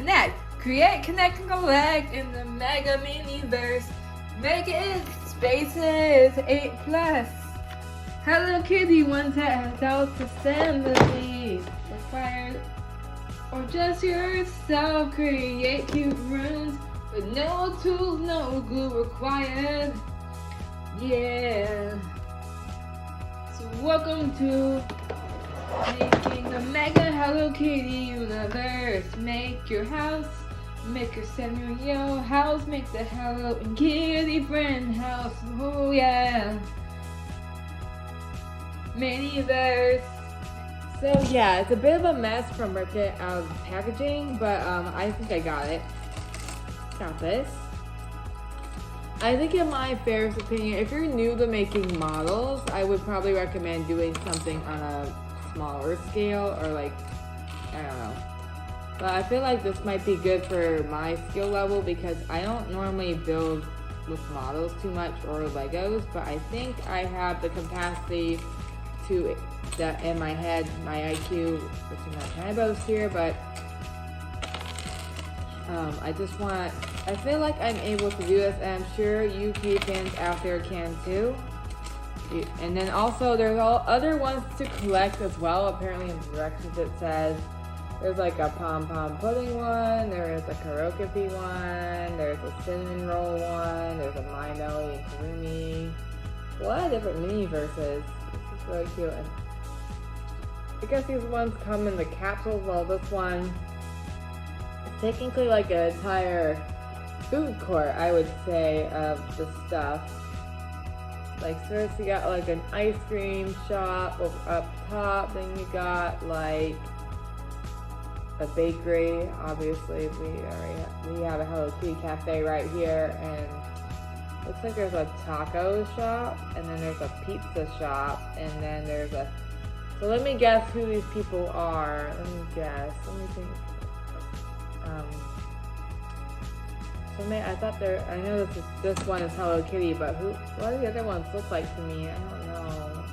connect. Create, connect, and collect in the Mega Miniverse. Make it spaces 8 plus. Hello Kitty, one house assembly required. Or just yourself, create cute rooms with no tools, no glue required. Yeah. So welcome to making a mega Hello Kitty universe. Make your house, make your scenario house, make the Hello Kitty friend house. Oh yeah. Miniverse. So yeah, it's a bit of a mess from ripping it out of the packaging, but I think I got it. Got this. I think in my fairest opinion, if you're new to making models, I would probably recommend doing something on a smaller scale or like, I don't know. But I feel like this might be good for my skill level because I don't normally build with models too much or Legos, but I think I have the capacity to, that in my head, my IQ, which I'm not trying to boast here, but I feel like I'm able to do this, and I'm sure you Kitty fans out there can too. And then also there's all other ones to collect as well. Apparently in the directions it says there's like a pom pom pudding one, there is a karaoke one, there's a cinnamon roll one, there's a my melody and karumi. A lot of different mini verses. This is really cute. And I guess these ones come in the capsules. Well, this one is technically like an entire food court, I would say, of the stuff. Like first you got like an ice cream shop up top, then you got like a bakery. Obviously we have a Hello Kitty Café right here, and looks like there's a taco shop, and then there's a pizza shop, and then there's a, so let me guess who these people are. Let me think. I thought I know this one is Hello Kitty, but what do the other ones look like to me? I don't know.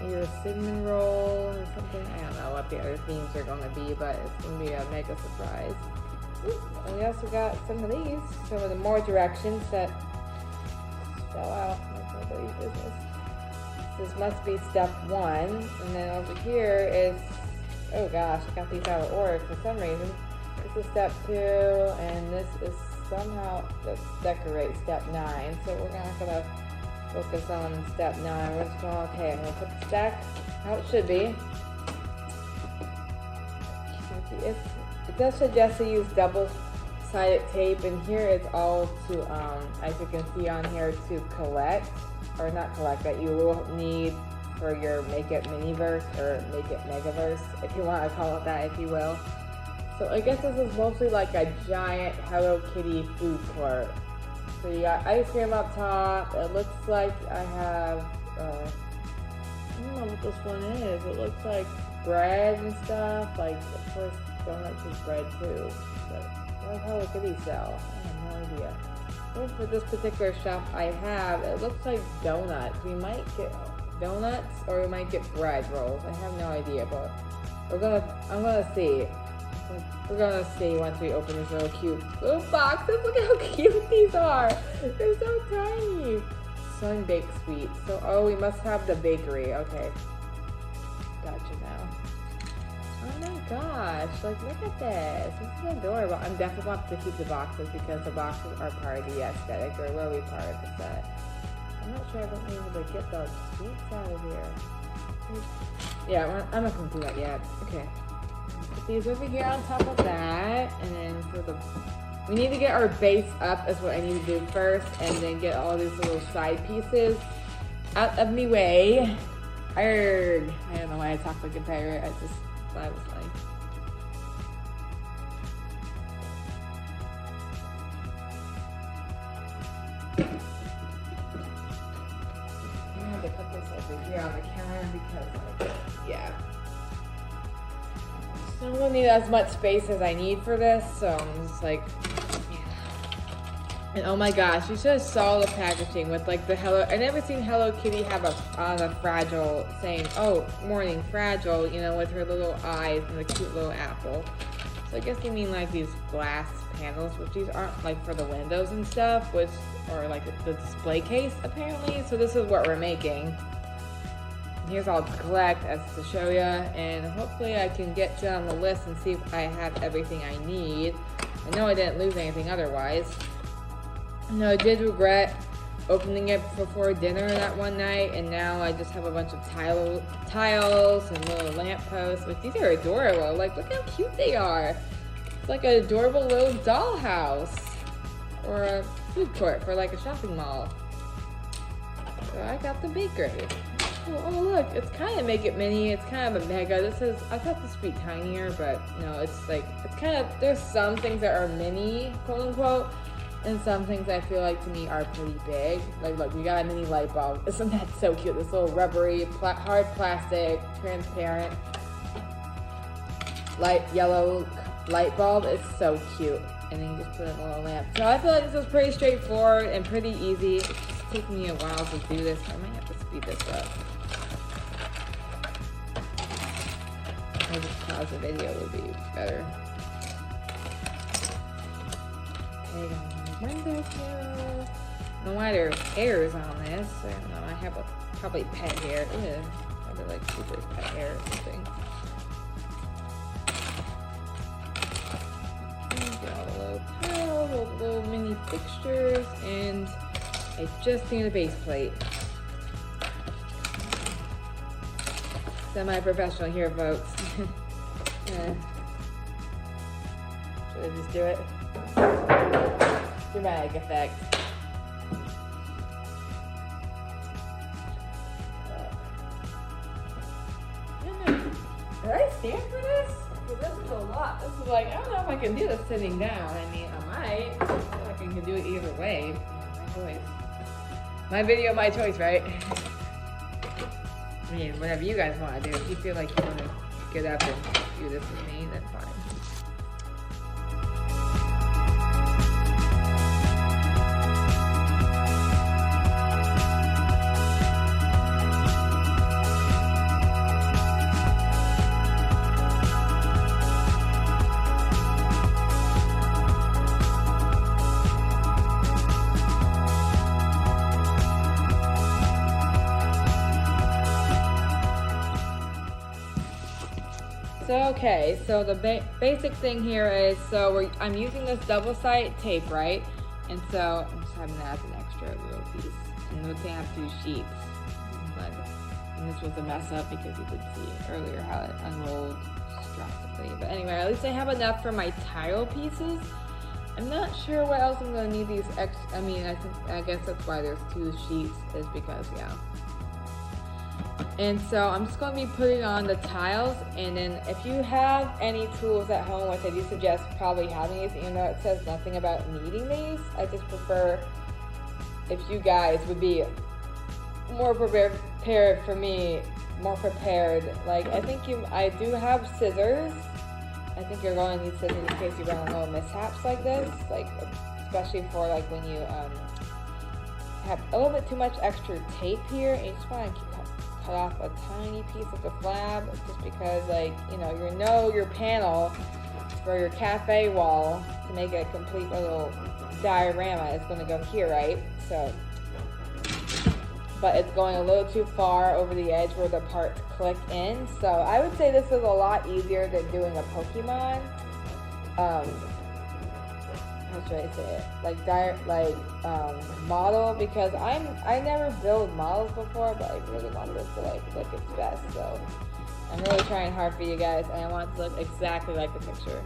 Either a cinnamon roll or something. I don't know what the other themes are going to be, but it's going to be a mega surprise. And we also got some of these, some of the more directions that spell out like nobody's business. This must be step 1, and then over here is, oh gosh, I got these out of order for some reason. This is step 2, and this is somehow, let's decorate step 9. So we're not gonna focus on step 9. We're just going, okay, I'm gonna put the stack how it should be. It does suggest to use double-sided tape, and here it's all to, as you can see on here, to collect, or not collect, that you will need for your Make It Miniverse, or Make It Megaverse, if you want to call it that, if you will. So I guess this is mostly like a giant Hello Kitty food court. So you got ice cream up top. It looks like I have, I don't know what this one is. It looks like bread and stuff. Like, of course, donuts is bread too. But what does Hello Kitty sell? I have no idea. I think for this particular shop I have, it looks like donuts. We might get donuts or we might get bread rolls. I have no idea, but I'm gonna see. We're gonna see once we open these little cute little boxes. Look how cute these are. They're so tiny. Sun baked sweets. So, oh, we must have the bakery. Okay. Gotcha now. Oh my gosh. Like, look at this. This is adorable. I'm definitely going to have to keep the boxes because the boxes are part of the aesthetic, or will be part of the set. I'm not sure if I'm able to get those sweets out of here. Yeah, I'm not going to do that yet. Okay. Put these over here on top of that, and then we need to get our base up is what I need to do first, and then get all these little side pieces out of me way. Arrgh. I don't know why I talk like a pirate. I just thought it was funny. I'm gonna have to put this over here on the counter because, yeah. I don't need as much space as I need for this, so I'm just like, yeah. And oh my gosh, you should have saw the packaging with like the Hello. I never seen Hello Kitty have on a fragile saying, "Oh, morning fragile," you know, with her little eyes and the cute little apple. So I guess you mean like these glass panels, which these aren't like for the windows and stuff, which or like the display case apparently. So this is what we're making. Here's all to collect as to show you, and hopefully I can get you on the list and see if I have everything I need. I know I didn't lose anything otherwise. No, I did regret opening it before dinner that one night, and now I just have a bunch of tiles and little lampposts, which these are adorable. Like, look how cute they are. It's like an adorable little dollhouse or a food court for like a shopping mall. So I got the bakery. Oh look, it's kind of make it mini. It's kind of a mega. I thought this would be tinier, but no, it's like, it's kind of, there's some things that are mini, quote unquote, and some things I feel like to me are pretty big. Like look, we got a mini light bulb. Isn't that so cute? This little rubbery, hard plastic, transparent, light yellow light bulb is so cute. And then you just put in a little lamp. So I feel like this was pretty straightforward and pretty easy. It's just taking me a while to do this. I might have to speed this up. I'll just pause the video, would be better. Okay, window here. I don't know why there's hairs on this. I don't know. I have a probably pet hair. Ew. Probably like super pet hair or something. Get all the little tiles, all the little mini fixtures, and I just need a base plate. Semi-professional here, folks. Should I just do it? Dramatic effect. Did I stand for this? Well, this is a lot. This is like, I don't know if I can do this sitting down. I mean, I might. I feel like I can do it either way. My choice. My video, my choice, right? I mean, whatever you guys want to do. If you feel like you want to get up and do this with me, then fine. So okay, so the basic thing here is, I'm using this double-sided tape, right? And so I'm just having that as an extra little piece. And we're gonna have 2 sheets. And this was a mess up because you could see earlier how it unrolled drastically. But anyway, at least I have enough for my tile pieces. I'm not sure what else I'm gonna need these I mean, I guess that's why there's 2 sheets, is because, yeah. And so I'm just going to be putting on the tiles, and then if you have any tools at home, which I do suggest probably having these, even though it says nothing about needing these, I just prefer if you guys would be more prepared for me, more prepared. Like, I do have scissors. I think you're going to need scissors in case you run little mishaps like this, like especially for like when you have a little bit too much extra tape here, and you just want to cut off a tiny piece of the flab, just because, like, you know your panel for your cafe wall to make a complete little diorama is going to go here, right? So, but it's going a little too far over the edge where the parts click in. So I would say this is a lot easier than doing a Pokemon. How should I say it? Model, because I never build models before, but I really want this to look its best. So I'm really trying hard for you guys, and I want it to look exactly like the picture.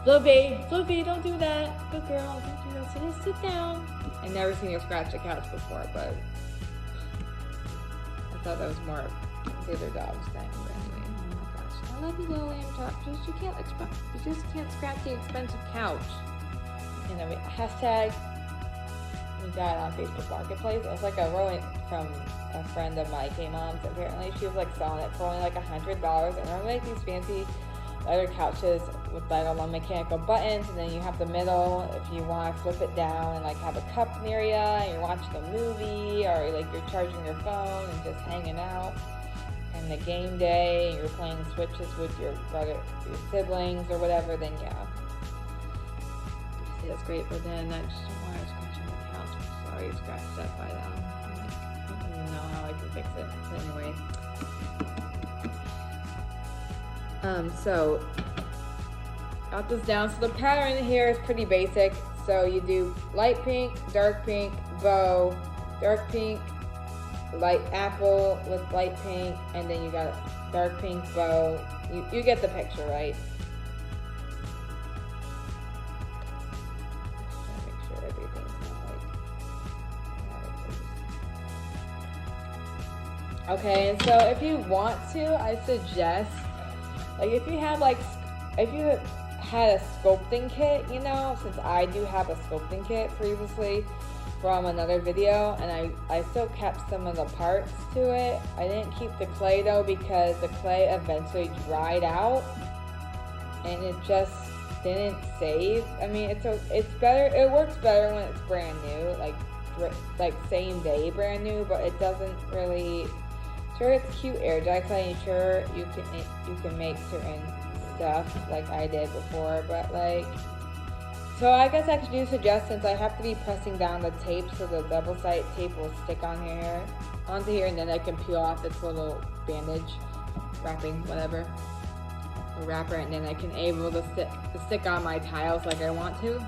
Fluffy, don't do that. Good girl, don't do that. So sit down. I've never seen her scratch a couch before, but I thought that was more the other dog's thing. But anyway, oh my gosh, I love you, little lamb chop. You just can't scratch the expensive couch. You know, hashtag. We got it on Facebook Marketplace. It was like a rowing from a friend of mine came on. So apparently, she was like selling it for only like $100. And they're like these fancy leather couches with like all the mechanical buttons, and then you have the middle if you want to flip it down and like have a cup near you and you're watching a movie, or like you're charging your phone and just hanging out. and the game day, and you're playing switches with your brother, your siblings, or whatever, then yeah. See, that's great, but then I just don't want to scratch on the couch. I'm sorry, scratched that by that. I don't even know how I can fix it. But anyway. So got this down. So the pattern here is pretty basic. So you do light pink, dark pink, bow, dark pink, light apple with light pink, and then you got dark pink bow. You get the picture, right? Just trying to make sure everything's not like. Okay, and so if you want to, I suggest, like, if you have if you had a sculpting kit, you know, since I do have a sculpting kit previously from another video, and I still kept some of the parts to it. I didn't keep the clay though, because the clay eventually dried out and it just didn't save. I mean, it's better, it works better when it's brand new, like same day brand new, but it doesn't really. Sure, it's cute air dry clay, and sure you can make certain stuff like I did before, but like, so I guess I do suggest, since I have to be pressing down the tape so the double-sided tape will stick onto here, and then I can peel off this little bandage wrapping, whatever, the wrapper, and then I can able to stick on my tiles like I want to.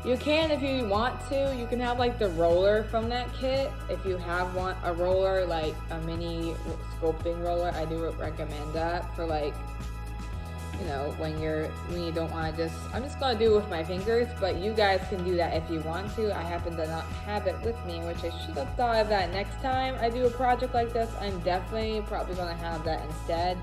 You can, if you want to, you can have like the roller from that kit. If you have a roller, like a mini sculpting roller, I do recommend that for, like, you know, when you don't want to I'm just going to do it with my fingers, but you guys can do that if you want to. I happen to not have it with me, which I should have thought of that next time I do a project like this. I'm definitely probably going to have that instead.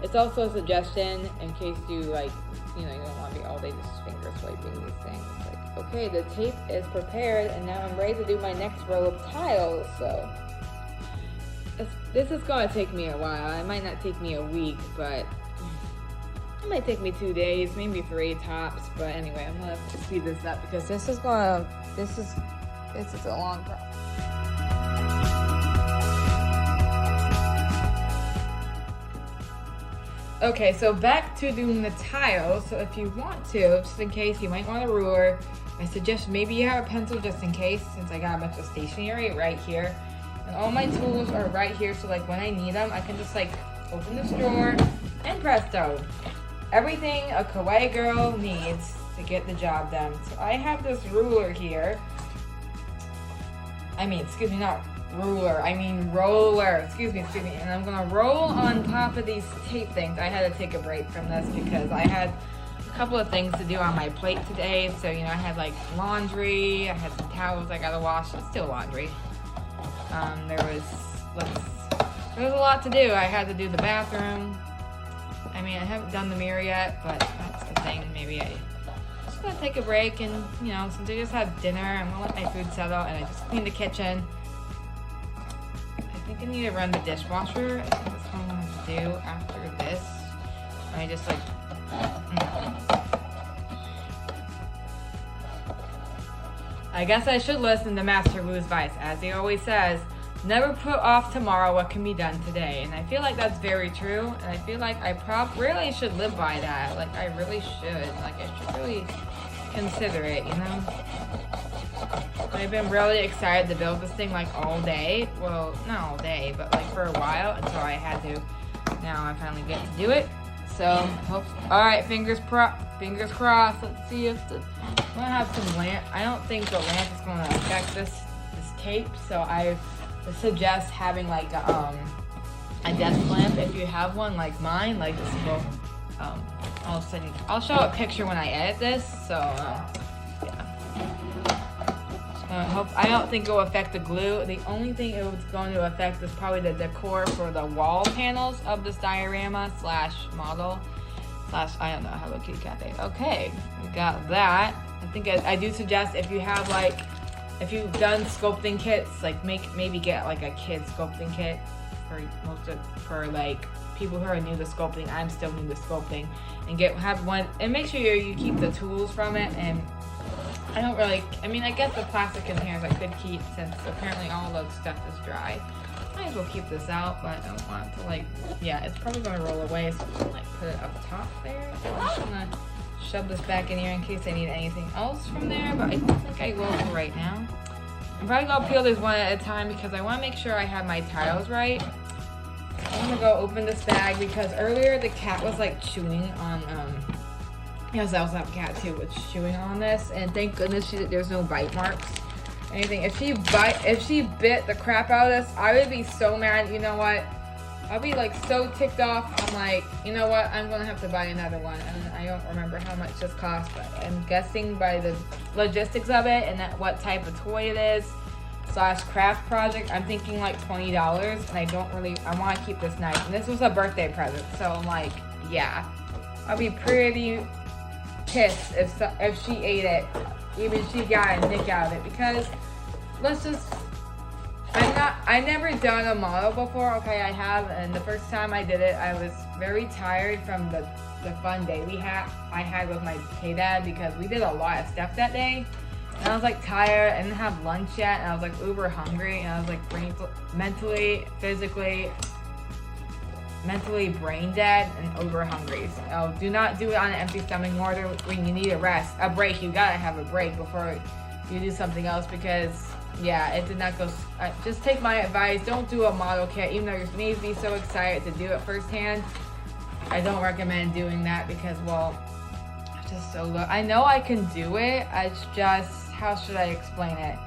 It's also a suggestion in case you, like, you know, you don't want to be all day just finger swiping these things. Like, okay, the tape is prepared, and now I'm ready to do my next row of tiles, so this is going to take me a while. It might not take me a week, but it might take me 2 days, maybe 3 tops. But anyway, I'm going to speed this up because this is a long process. Okay, so back to doing the tiles. So if you want to, just in case, you might want a ruler. I suggest maybe you have a pencil just in case, since I got a bunch of stationery right here. And all my tools are right here, so like when I need them, I can just like open this drawer and presto. Everything a kawaii girl needs to get the job done. So I have this ruler here. I mean, excuse me, not ruler, I mean roller, excuse me, and I'm gonna roll on top of these tape things. I had to take a break from this because I had a couple of things to do on my plate today. So, you know, I had like laundry, I had some towels I gotta wash. It's still laundry. There was a lot to do. I had to do the bathroom. I mean, I haven't done the mirror yet, but that's the thing. Maybe I'm just gonna take a break, and, you know, since I just had dinner, I'm gonna let my food settle, and I just cleaned the kitchen. I think I need to run the dishwasher. I think that's what I'm going to do after this. I just like, I guess I should listen to Master Wu's advice. As he always says, never put off tomorrow what can be done today. And I feel like that's very true. And I feel like I really should live by that. Like, I really should. Like, I should really consider it, you know? I've been really excited to build this thing like all day. Well, not all day, but like for a while, and so I had to. Now I finally get to do it. So, all right, fingers crossed. Let's see if I'm gonna have some lamp. I don't think the lamp is gonna affect this tape, so I suggest having like a desk lamp if you have one like mine, like this little. I'll show a picture when I edit this. So. Yeah. I don't think it will affect the glue. The only thing it was going to affect is probably the decor for the wall panels of this diorama / model / I don't know, Hello Kitty Cafè. Okay, we got that. I think I do suggest if you have like, if you've done sculpting kits, like maybe get like a kid sculpting kit for like people who are new to sculpting. I'm still new to sculpting, and have one, and make sure you keep the tools from it. And I mean, I guess the plastic containers I could keep, since apparently all the stuff is dry. might as well keep this out, but I don't want it to like, yeah, it's probably gonna roll away, so I'm gonna like put it up top there. So I'm just gonna shove this back in here in case I need anything else from there, but I don't think I will for right now. I'm probably gonna peel these one at a time because I wanna make sure I have my tiles right. I'm gonna go open this bag because earlier the cat was like chewing on, yes, I also have a cat too, was chewing on this, and thank goodness there's no bite marks. Anything. If she bit the crap out of this, I would be so mad. You know what? I'll be like so ticked off. I'm like, you know what? I'm gonna have to buy another one, and I don't remember how much this cost, but I'm guessing by the logistics of it and that what type of toy it is / craft project, I'm thinking like $20, and I want to keep this nice. And this was a birthday present, so I'm like, yeah, I'll be pretty pissed if she ate it. Even she got a nick out of it because I never done a model before. Okay, I have, and the first time I did it, I was very tired from the fun day I had with my K-Dad because we did a lot of stuff that day. And I was like tired, I didn't have lunch yet, and I was like uber hungry, and I was like mentally, physically, brain dead and uber hungry. So do not do it on an empty stomach, nor when you need a break. You gotta have a break before you do something else because yeah, it did not go. Just take my advice. Don't do a model kit, even though you may be so excited to do it firsthand. I don't recommend doing that because, well, it's just so low. I know I can do it. It's just, how should I explain it?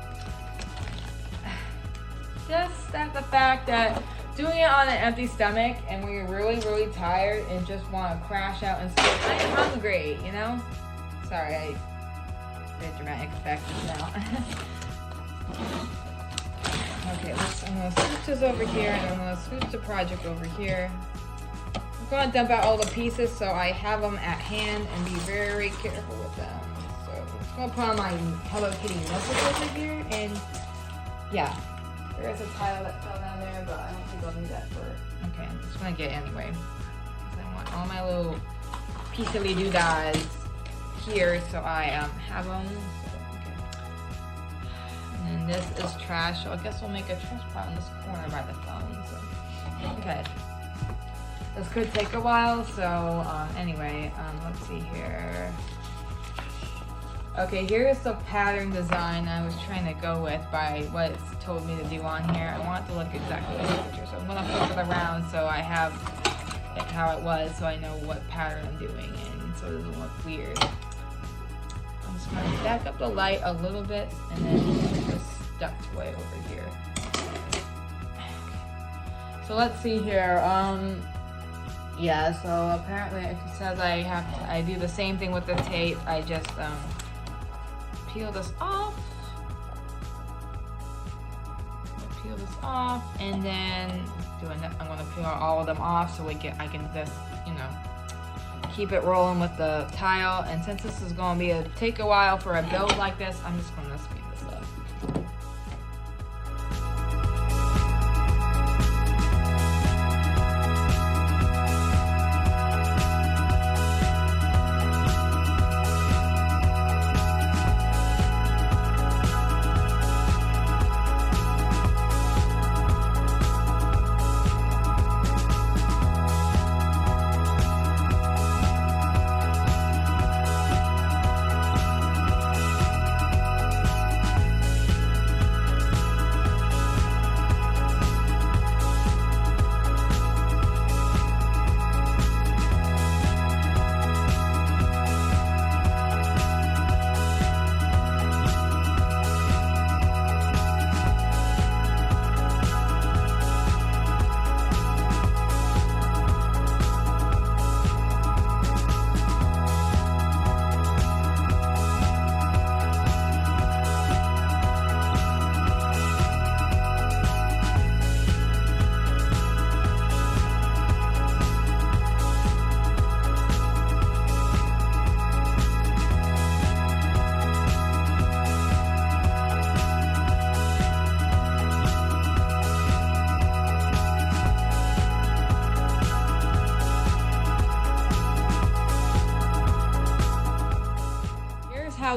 Just that the fact that doing it on an empty stomach and when you're really, really tired and just want to crash out and sleep, I'm hungry, you know? Sorry, I did dramatic effect now. Okay, I'm gonna switch this over here and I'm gonna switch the project over here. I'm gonna dump out all the pieces so I have them at hand and be very careful with them. So I'm just gonna put on my Hello Kitty notebook over here, and yeah. There is a tile that fell down there, but I don't think I'll need that for... Okay, I'm just gonna get it anyway. I want all my little piecely doodads here, so I have them. So, okay. And then this is trash, so I guess we'll make a trash pile in this corner by the phone. So, okay. This could take a while, so anyway, let's see here. Okay, here's the pattern design I was trying to go with by what it's told me to do on here. I want it to look exactly like the picture, so I'm gonna flip it around so I have it how it was, so I know what pattern I'm doing, and so it doesn't look weird. I'm just gonna back up the light a little bit, and then put this duct way over here. So let's see here. Yeah. So apparently it says I do the same thing with the tape. I just peel this off. Peel this off, and then I'm gonna peel all of them off so I can just, you know, keep it rolling with the tile. And since this is gonna take a while for a build like this, I'm just gonna speed this up.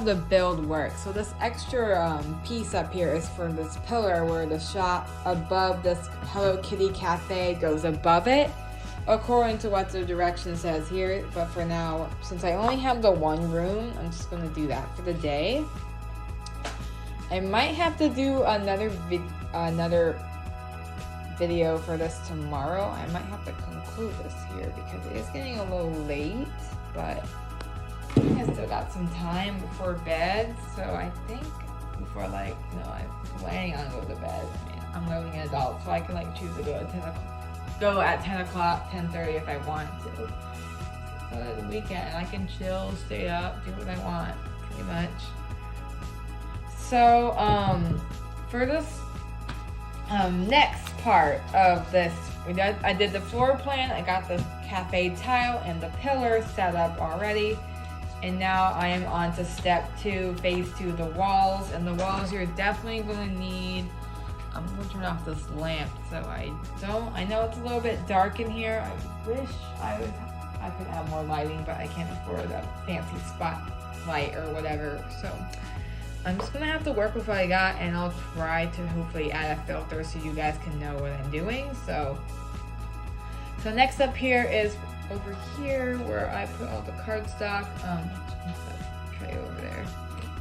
the build works. So this extra piece up here is for this pillar where the shop above this Hello Kitty Cafè goes above it, according to what the direction says here. But for now, since I only have the one room, I'm just gonna do that for the day. I might have to do another video for this tomorrow. I might have to conclude this here because it is getting a little late, but I still got some time before bed, so I think before I'm planning on going to bed. I mean, I'm living an adult, so I can choose to go at 10 o'clock, 10:30 if I want to. So it's the weekend, I can chill, stay up, do what I want, pretty much. So for this next part of this, I did the floor plan. I got the cafe tile and the pillar set up already. And now I am on to step 2, phase 2, the walls. And the walls you're definitely going to need, I'm going to turn off this lamp so I know it's a little bit dark in here. I wish I could have more lighting, but I can't afford a fancy spotlight or whatever. So I'm just going to have to work with what I got, and I'll try to hopefully add a filter so you guys can know what I'm doing. So next up here is over here where I put all the cardstock. Tray over there.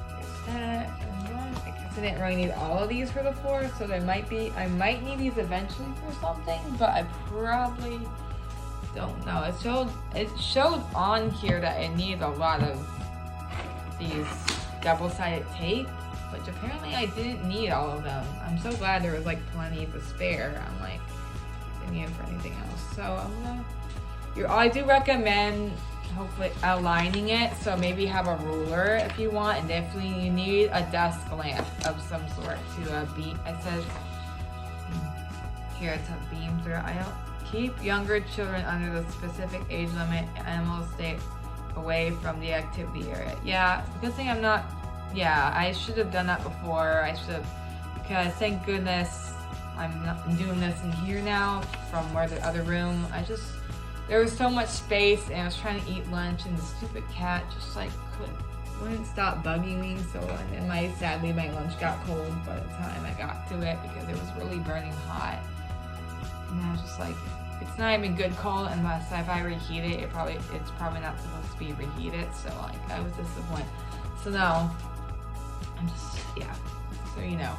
There's that. And I guess I didn't really need all of these for the floor, so I might need these eventually for something, but I probably don't know. It showed on here that I need a lot of these double-sided tape, which apparently I didn't need all of them. I'm so glad there was plenty to spare. I'm I didn't need it for anything else. So I do recommend hopefully aligning it, so maybe have a ruler if you want, and definitely you need a desk lamp of some sort to beam. It says here to beam through. I don't keep younger children under the specific age limit. Animals stay away from the activity area. Yeah, good thing I'm not. Yeah, I should have done that before. Because thank goodness I'm doing this in here now from where the other room. There was so much space, and I was trying to eat lunch, and the stupid cat just wouldn't stop bugging me. So, and then sadly my lunch got cold by the time I got to it because it was really burning hot. And I was just it's not even good cold unless if I reheat it. It's probably not supposed to be reheated. So I was disappointed. So now I'm just so you know.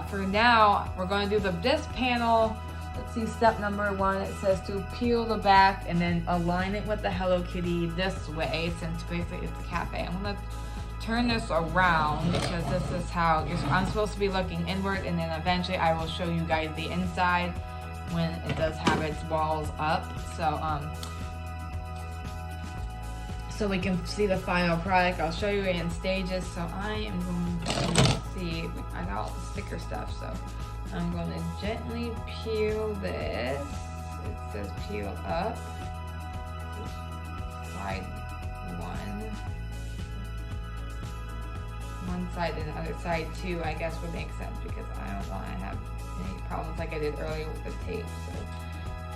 For now we're going to do this panel. Let's see, step number 1, it says to peel the back and then align it with the Hello Kitty this way, since basically it's a cafe. I'm going to turn this around because this is how I'm supposed to be looking inward, and then eventually I will show you guys the inside when it does have its walls up. So we can see the final product. I'll show you it in stages. So I am going to see, I got all the sticker stuff, so I'm going to gently peel this. It says peel up. Side 1 side and the other side 2, I guess would make sense because I don't want to have any problems like I did earlier with the tape. So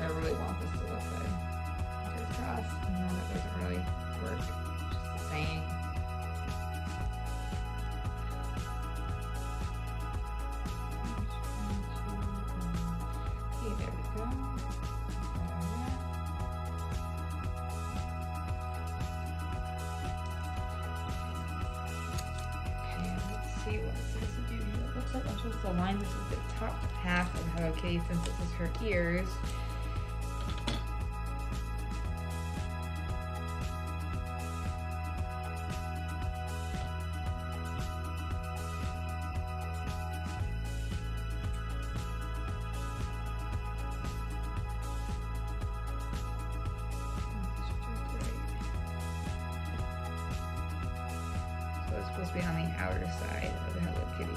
I really want this to look good. Fingers crossed. No, that doesn't really work. Just the same. Okay, there we go. Okay, let's see what it's supposed to do. It looks like I'm supposed to align this with the top half of Hello Kitty since this is her ears. So it's supposed to be on the outer side of the Hello Kitty.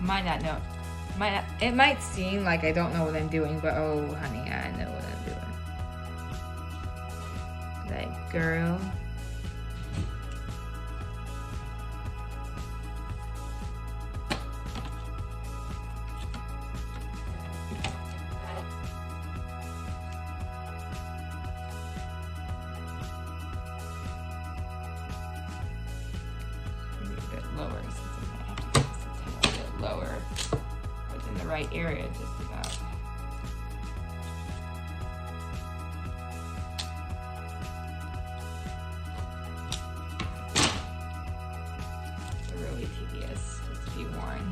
Might not know. It might seem like I don't know what I'm doing, but oh, honey, I know what I'm doing. Like, girl. Lower, since I have to put this a tiny bit lower, but in the right area, just about. They're really tedious just to be worn.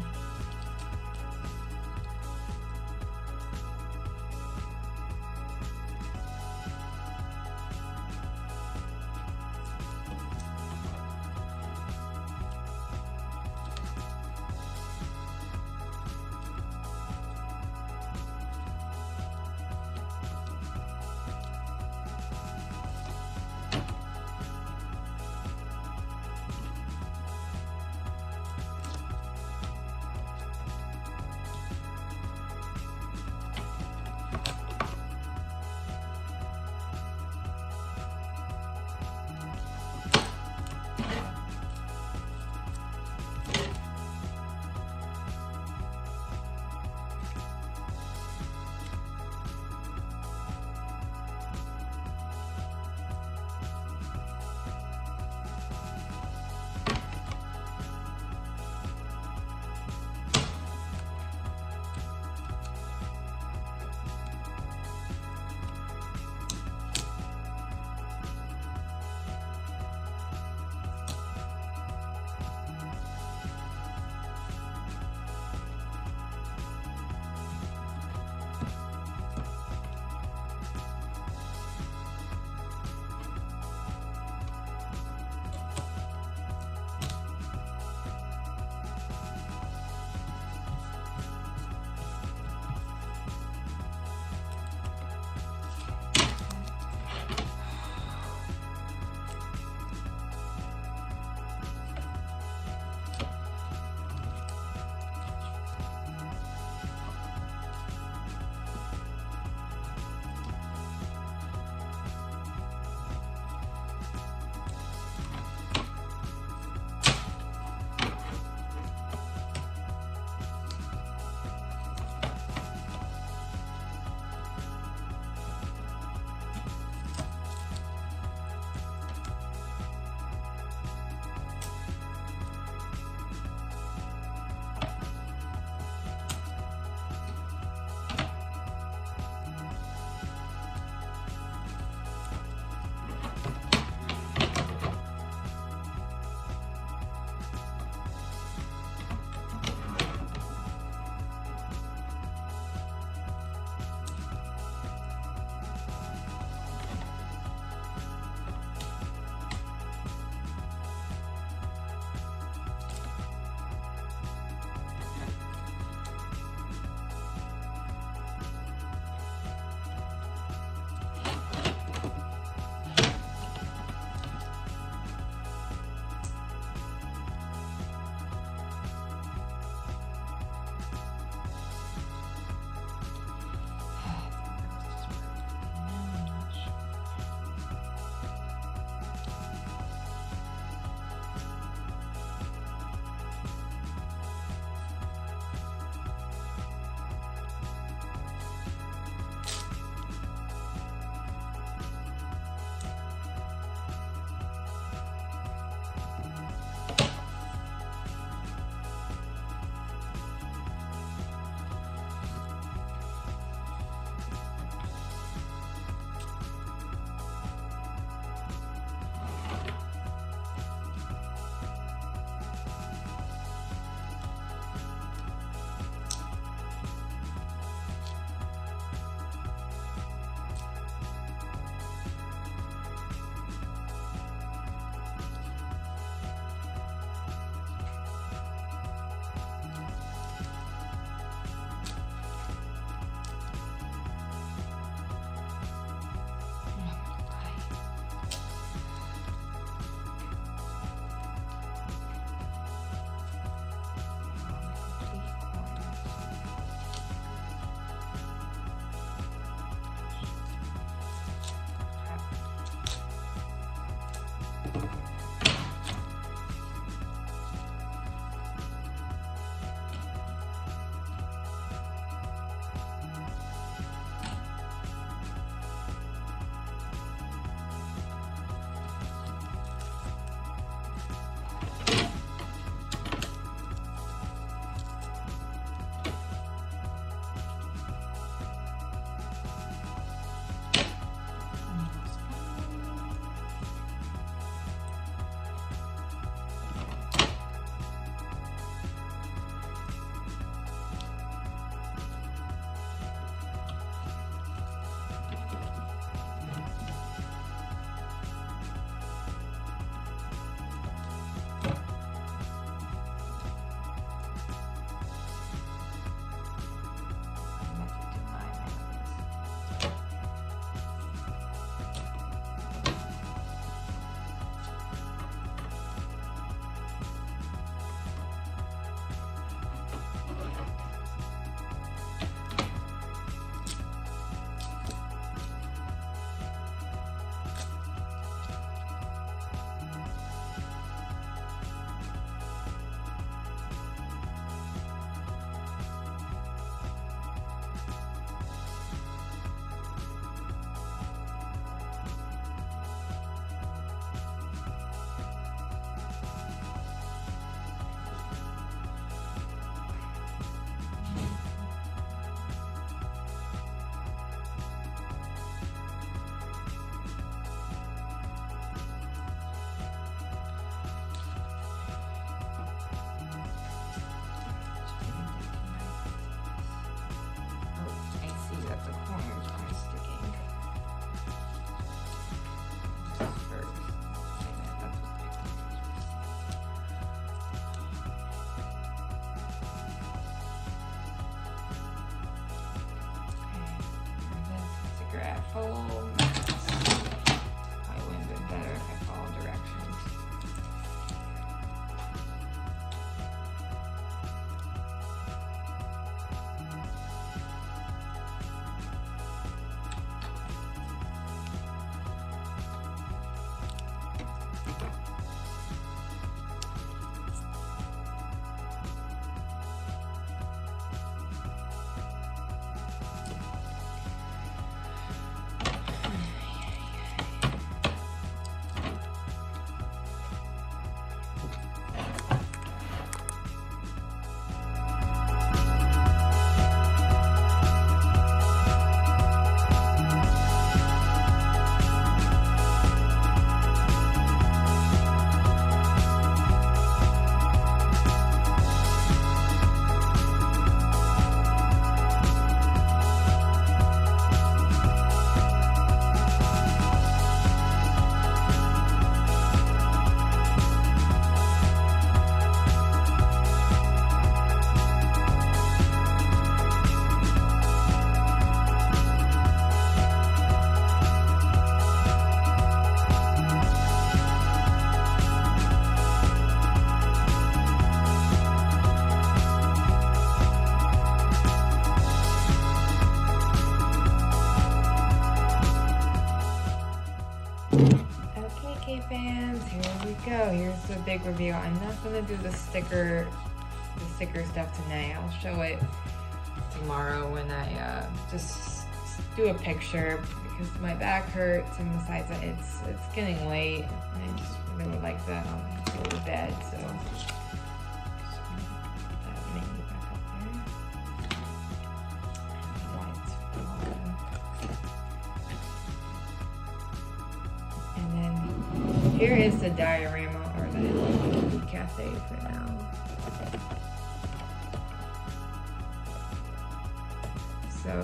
Full mass. I would have been better if I followed directions. Fans, here we go. Here's the big reveal. I'm not gonna do the sticker stuff tonight. I'll show it tomorrow when I just do a picture because my back hurts and besides that it's getting late and I just really would like to go to bed. So just put that menu back up there. And then here is the diorama or the Hello Kitty Cafè for now. So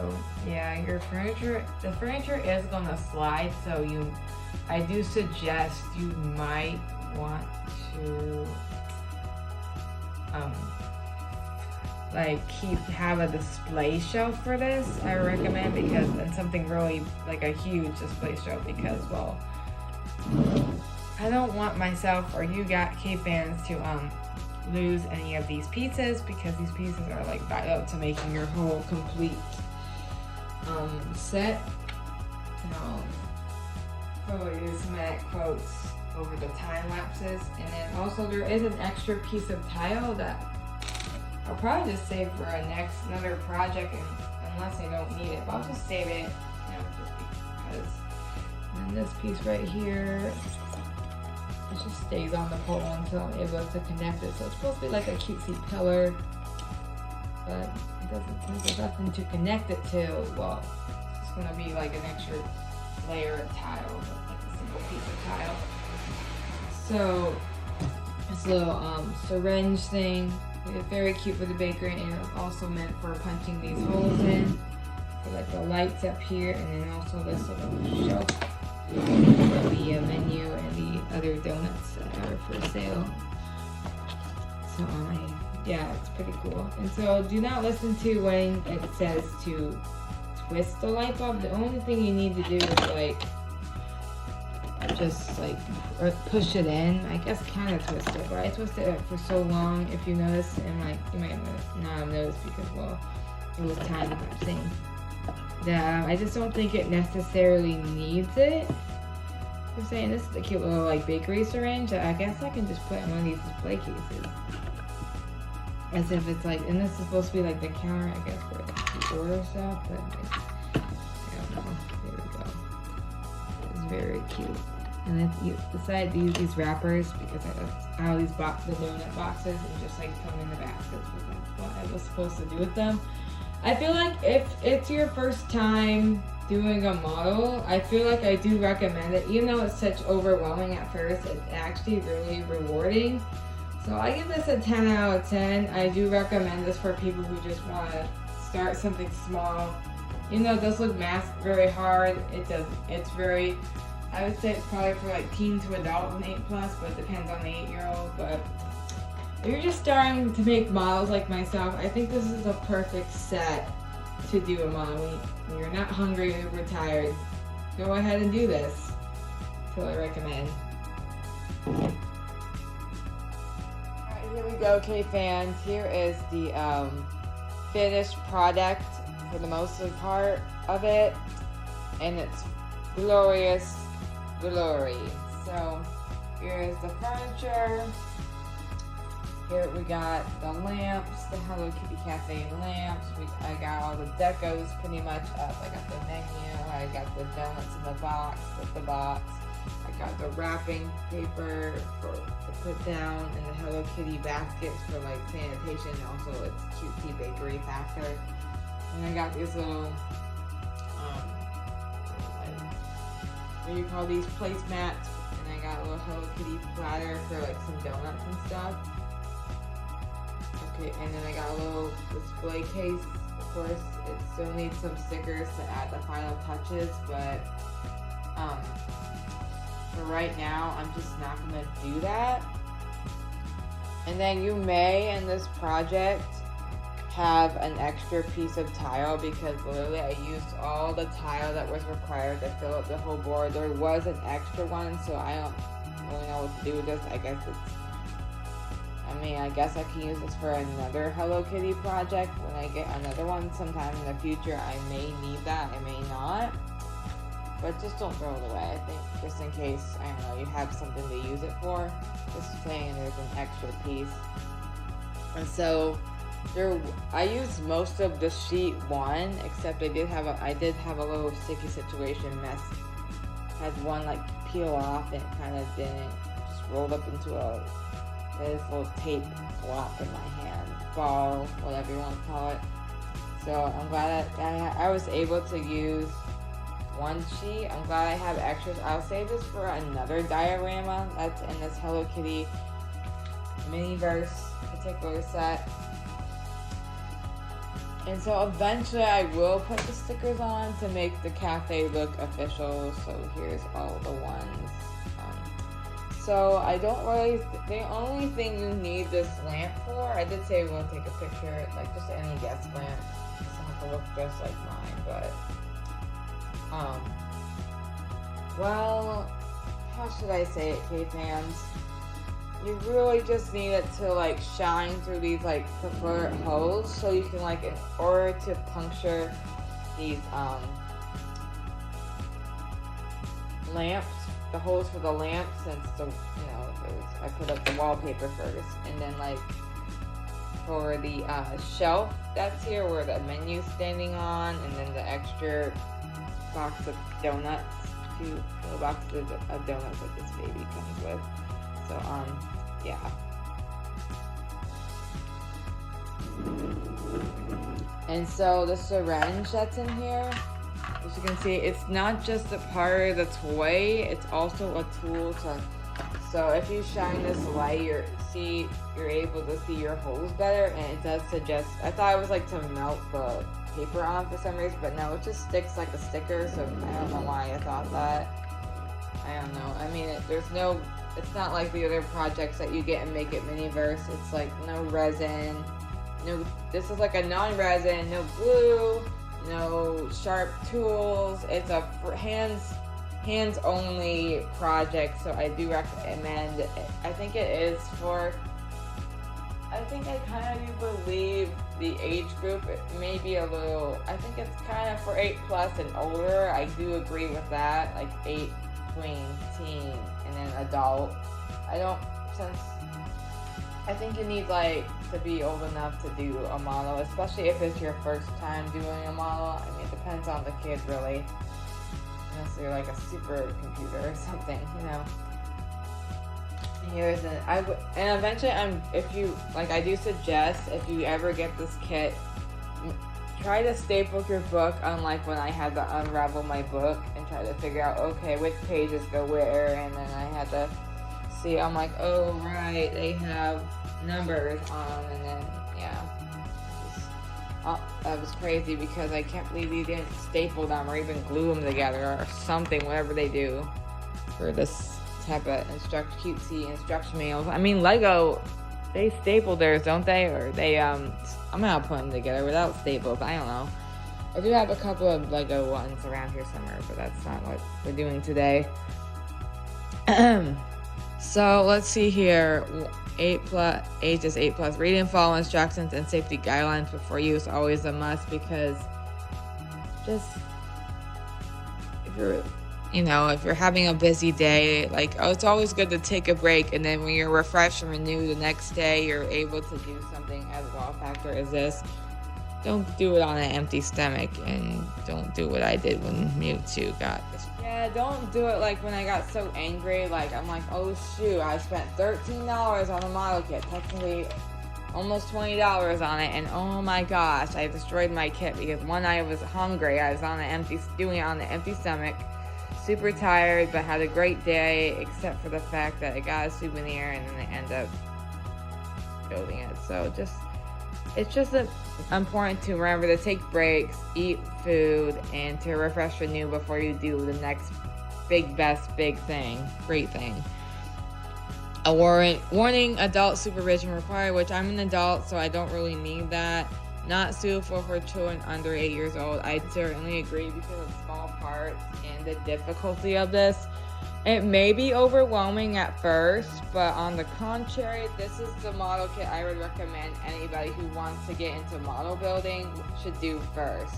yeah, your furniture, the furniture is gonna slide, so I do suggest you might want to have a display shelf for this. I recommend because and something really like a huge display shelf because well, I don't want myself or you K fans to lose any of these pieces because these pieces are like vital to making your whole complete set. probably use some matte quotes over the time lapses. And then also there is an extra piece of tile that I'll probably just save for another project, and unless I don't need it, but I'll just save it, just because. And then this piece right here, it just stays on the pole until I'm able to connect it. So it's supposed to be like a cutesy pillar, but it doesn't, since there's nothing to connect it to, well, it's just gonna be like an extra layer of tile, but like a single piece of tile. So this little syringe thing, it's very cute for the bakery, and it's also meant for punching these holes in, for like the lights up here, and then also this little shelf for the menu and the other donuts that are for sale. So yeah, it's pretty cool. And so do not listen to when it says to twist the light bulb. The only thing you need to do is like just like push it in. I guess kind of twist it, but I twisted it for so long, if you notice, and like you might not have noticed because, well, it was time lapsing, that I just don't think it necessarily needs it. I'm saying this is a cute little like bakery syringe that I guess I can just put in one of these display cases, as if it's like, and this is supposed to be like the counter, I guess, for like the order stuff, but I don't know. There we go. It's very cute. And then you decide to use these wrappers because I have these the donut boxes, and just like put them in the baskets, because that's what I was supposed to do with them. I feel like if it's your first time doing a model, I feel like I do recommend it. Even though it's such overwhelming at first, it's actually really rewarding. So I give this a 10 out of 10. I do recommend this for people who just want to start something small. Even though it does look very hard, it doesn't. It's very, I would say it's probably for like teen to adult and 8+, but it depends on the 8-year-old. But if you're just starting to make models like myself, I think this is a perfect set to do a model. When you're not hungry, you're tired, go ahead and do this. That's what I recommend. Alright, here we go, K-fans. Here is the finished product for the most part of it, and it's glorious glory. So here's the furniture. Here we got the lamps, the Hello Kitty Cafè lamps. I got all the decos pretty much up. I got the menu, I got the donuts in the box with the box. I got the wrapping paper to put down, and the Hello Kitty baskets for like sanitation, and also its cutesy bakery factor. And I got these little, what do you call these, placemats, and I got a little Hello Kitty platter for like some donuts and stuff. Okay, and then I got a little display case. Of course, it still needs some stickers to add the final touches, but for right now, I'm just not gonna do that. And then you may, in this project, have an extra piece of tile, because literally I used all the tile that was required to fill up the whole board. There was an extra one, so I don't really know what to do with this. I guess I can use this for another Hello Kitty project when I get another one sometime in the future. I may need that, I may not. But just don't throw it away. I think just in case, I don't know, you have something to use it for. Just saying there's an extra piece. And so I used most of the sheet 1, except I did have a little sticky situation mess. Had one like peel off, and it kind of didn't, just rolled up into this little tape block in my hand, ball, whatever you want to call it. So I'm glad that I was able to use one sheet. I'm glad I have extras. I'll save this for another diorama that's in this Hello Kitty Miniverse particular set. And so eventually I will put the stickers on to make the cafe look official. So here's all the ones. So I don't really, the only thing you need this lamp for, I did say we'll take a picture, like just any desk lamp. It doesn't have to look just like mine, but well, how should I say it, K-fans? You really just need it to like shine through these like preferred holes, so you can like, in order to puncture these lamps, the holes for the lamps, since the, I put up the wallpaper first, and then like for the shelf that's here where the menu's standing on, and then the extra box of donuts, 2 little boxes of donuts that this baby comes with. So yeah. And so the syringe that's in here, as you can see, it's not just a part of the toy, it's also a tool to, so if you shine this light, you're able to see your holes better, and it does suggest, I thought it was like to melt the paper on for some reason, but no, it just sticks like a sticker, so I don't know why I thought that. I don't know. I mean, it's not like the other projects that you get in Make It Miniverse. It's like no resin, this is like a non-resin, no glue, no sharp tools. It's a hands only project, so I do recommend it. I think it is for, I think I kind of do believe the age group, it may be a little, I think it's kind of for 8+ and older. I do agree with that, like 8, tween, teen, and then adult. I think you need like to be old enough to do a model, especially if it's your first time doing a model. I mean, it depends on the kid really. Unless you're like a super computer or something, Here's and eventually I do suggest, if you ever get this kit, try to staple your book, unlike when I had to unravel my book and try to figure out, okay, which pages go where, and then I had to see, I'm like, oh right, they have numbers on, and then that was crazy because I can't believe you didn't staple them or even glue them together or something, whatever they do for this type of cutesy instruction manuals. I mean, Lego, they staple theirs, don't they? Or they, I'm gonna put them together without staples. I don't know. I do have a couple of Lego ones around here somewhere, but that's not what we're doing today. So let's see here. Ages 8+. Read and follow instructions and safety guidelines before use, always a must, because just if you're having a busy day, it's always good to take a break, and then when you're refreshed and renewed the next day, you're able to do something as wow factor as this. Don't do it on an empty stomach, and don't do what I did when Mewtwo got this. Yeah, don't do it like when I got so angry, I'm like, oh shoot, I spent $13 on a model kit, technically almost $20 on it, and oh my gosh, I destroyed my kit because one, I was hungry, I was doing it on an empty stomach, super tired, but had a great day, except for the fact that I got a souvenir and then I ended up building it. So it's just important to remember to take breaks, eat food, and to refresh renew before you do the next great thing. A warning, adult supervision required, which I'm an adult, so I don't really need that. Not suitable for children under 8 years old. I certainly agree because of small parts and the difficulty of this. It may be overwhelming at first, but on the contrary, this is the model kit I would recommend anybody who wants to get into model building should do first.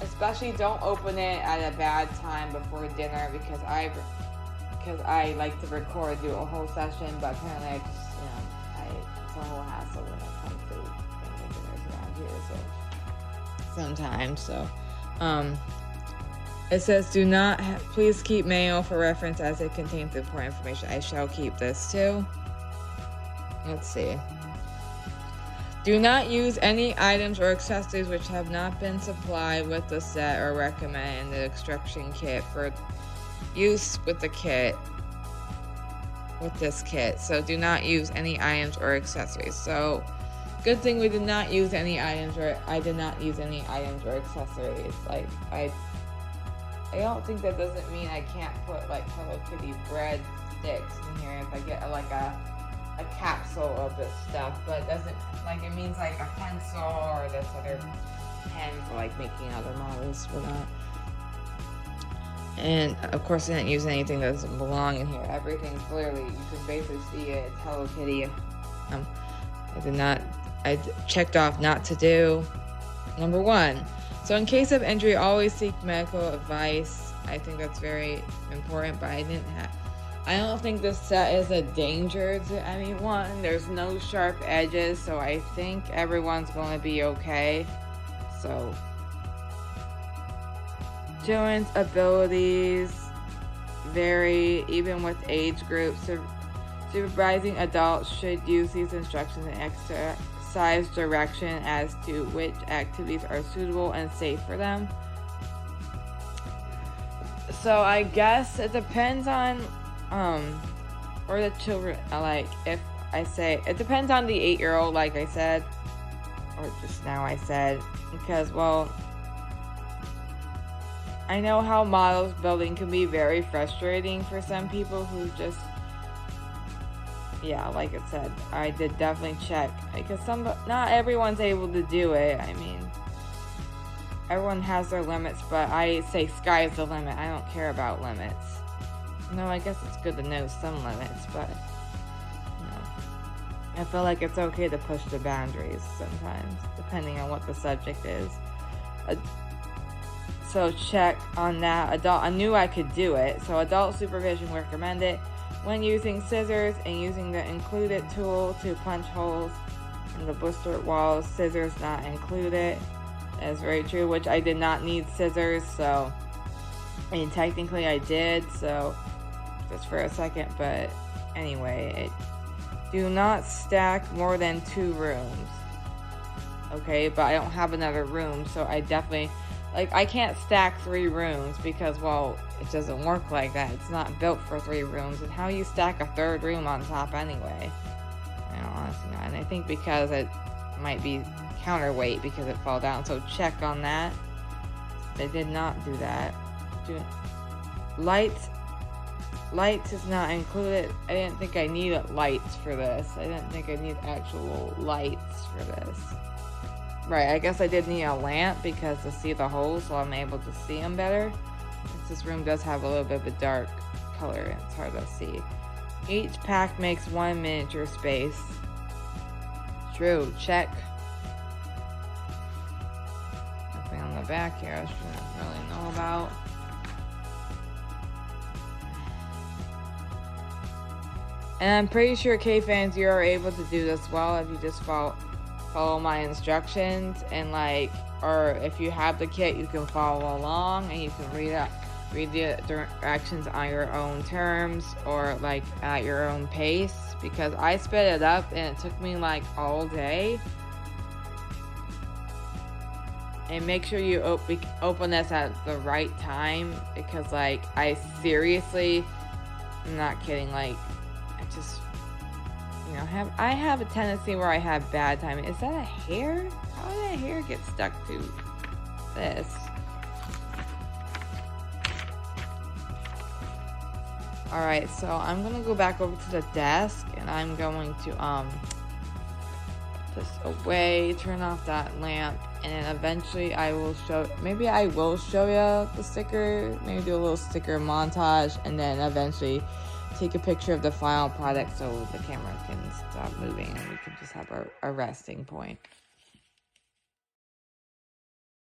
Especially don't open it at a bad time before dinner, because I like to record, do a whole session, but apparently it's a whole hassle when it comes to family dinners around here, sometimes. It says, please keep manual for reference as it contains important information. I shall keep this too. Let's see. Do not use any items or accessories which have not been supplied with the set or recommend in the instruction kit for use with this kit. So do not use any items or accessories. So good thing we did not use any items, or I did not use any items or accessories. I don't think that doesn't mean I can't put Hello Kitty bread sticks in here if I get a capsule of this stuff, but it doesn't, it means a pencil or this other pen for making other models for that. And of course I didn't use anything that doesn't belong in here. Everything's clearly, you can basically see it, it's Hello Kitty. I checked off not to do. Number 1. So in case of injury, always seek medical advice I think that's very important, but I don't think this set is a danger to anyone. There's no sharp edges, so I think everyone's going to be okay. So, children's abilities vary even with age groups. Supervising adults should use these instructions in exercise direction as to which activities are suitable and safe for them. So I guess it depends on or the children, like if I say it depends on the 8-year-old, like I said, or just now I said, because well, I know how models building can be very frustrating for some people who just, yeah, like it said, I did definitely check, because not everyone's able to do it. I mean, everyone has their limits, but I say sky's the limit. I don't care about limits. No, I guess it's good to know some limits, but I feel like it's okay to push the boundaries sometimes, depending on what the subject is. So check on that. I knew I could do it. So adult supervision recommended when using scissors and using the included tool to punch holes in the blister walls. Scissors not included. That's very true, which I did not need scissors, so I mean technically I did, so just for a second, but anyway, do not stack more than 2 rooms. Okay, but I don't have another room, so I definitely, like, I can't stack 3 rooms because, well, it doesn't work like that. It's not built for 3 rooms, and how you stack a 3rd room on top anyway? I don't honestly know, and I think because it might be counterweight because it fell down, so check on that. They did not do that. Lights is not included. I didn't think I needed lights for this. I didn't think I need actual lights for this. Right, I guess I did need a lamp because to see the holes, so I'm able to see them better. This room does have a little bit of a dark color and it's hard to see. Each pack makes 1 miniature space. True, check. Nothing on the back here I shouldn't really know about. And I'm pretty sure K-fans, you are able to do this well if you just follow my instructions, and like, or if you have the kit, you can follow along and you can read the directions on your own terms or like at your own pace, because I sped it up and it took me like all day. And make sure you open this at the right time, because like I seriously, I'm not kidding, like I just, you know, I have a tendency where I have bad timing. Is that a hair? How did that hair get stuck to this? Alright, so I'm gonna go back over to the desk and I'm going to put this away, turn off that lamp, and then eventually I will show, maybe I will show you the sticker, maybe do a little sticker montage, and then eventually take a picture of the final product so the camera can stop moving and we can just have a resting point.